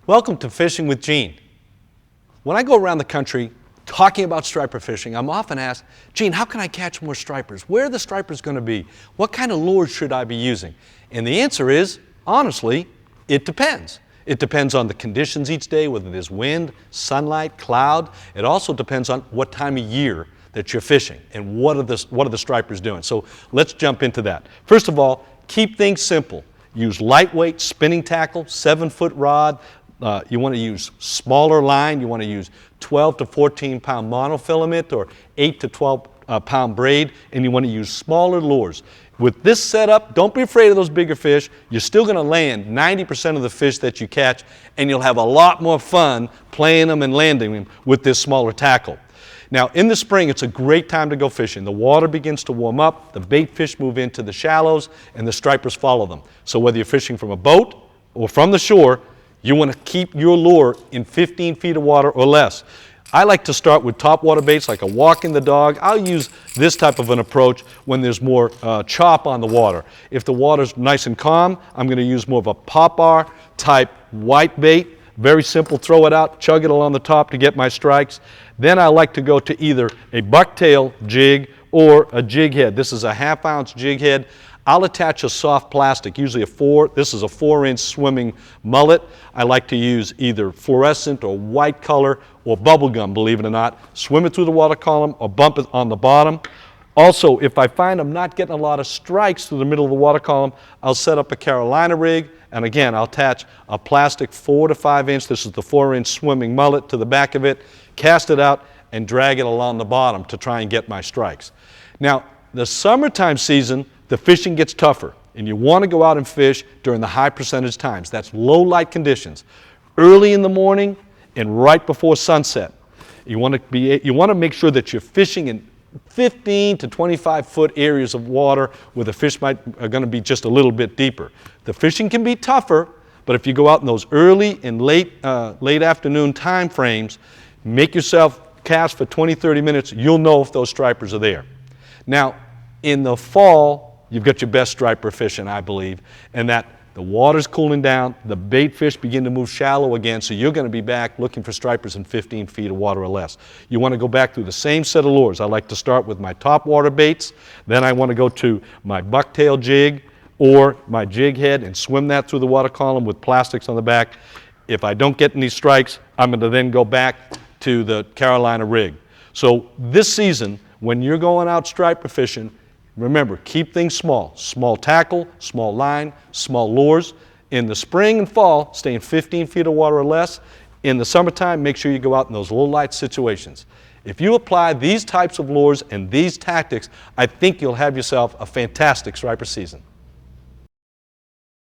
Welcome to Fishing with Gene. When I go around the country talking about striper fishing, I'm often asked, Gene, how can I catch more stripers? Where are the stripers going to be? What kind of lures should I be using? And the answer is, honestly, it depends. It depends on the conditions each day, whether there's wind, sunlight, cloud. It also depends on what time of year that you're fishing and what are the stripers doing. So let's jump into that. First of all, keep things simple. Use lightweight spinning tackle, 7-foot rod. You want to use smaller line. You want to use 12 to 14 pound monofilament or 8 to 12 pound braid, and you want to use smaller lures. With this setup, don't be afraid of those bigger fish. You're still going to land 90% of the fish that you catch, and you'll have a lot more fun playing them and landing them with this smaller tackle. Now, in the spring, it's a great time to go fishing. The water begins to warm up, the bait fish move into the shallows, and the stripers follow them. So whether you're fishing from a boat or from the shore, you want to keep your lure in 15 feet of water or less. I like to start with topwater baits like a walking the dog. I'll use this type of an approach when there's more chop on the water. If the water's nice and calm, I'm going to use more of a popper type white bait. Very simple, throw it out, chug it along the top to get my strikes. Then I like to go to either a bucktail jig or a jig head. This is a 1/2 ounce jig head. I'll attach a soft plastic, usually this is a 4-inch swimming mullet. I like to use either fluorescent or white color or bubble gum, believe it or not. Swim it through the water column or bump it on the bottom. Also, if I find I'm not getting a lot of strikes through the middle of the water column, I'll set up a Carolina rig, and again, I'll attach a plastic 4 to 5 inch, this is the 4-inch swimming mullet, to the back of it, cast it out, and drag it along the bottom to try and get my strikes. Now, the summertime season, the fishing gets tougher, and you want to go out and fish during the high percentage times. That's low light conditions, early in the morning and right before sunset. You want to make sure that you're fishing in 15 to 25 foot areas of water where the fish are going to be just a little bit deeper. The fishing can be tougher, but if you go out in those early and late afternoon time frames, make yourself cast for 20-30 minutes, you'll know if those stripers are there. Now, in the fall, you've got your best striper fishing, I believe, and that the water's cooling down, the bait fish begin to move shallow again, so you're going to be back looking for stripers in 15 feet of water or less. You want to go back through the same set of lures. I like to start with my topwater baits, then I want to go to my bucktail jig or my jig head and swim that through the water column with plastics on the back. If I don't get any strikes, I'm going to then go back to the Carolina rig. So this season, when you're going out striper fishing, remember, keep things small. Small tackle, small line, small lures. In the spring and fall, stay in 15 feet of water or less. In the summertime, make sure you go out in those low light situations. If you apply these types of lures and these tactics, I think you'll have yourself a fantastic striper season.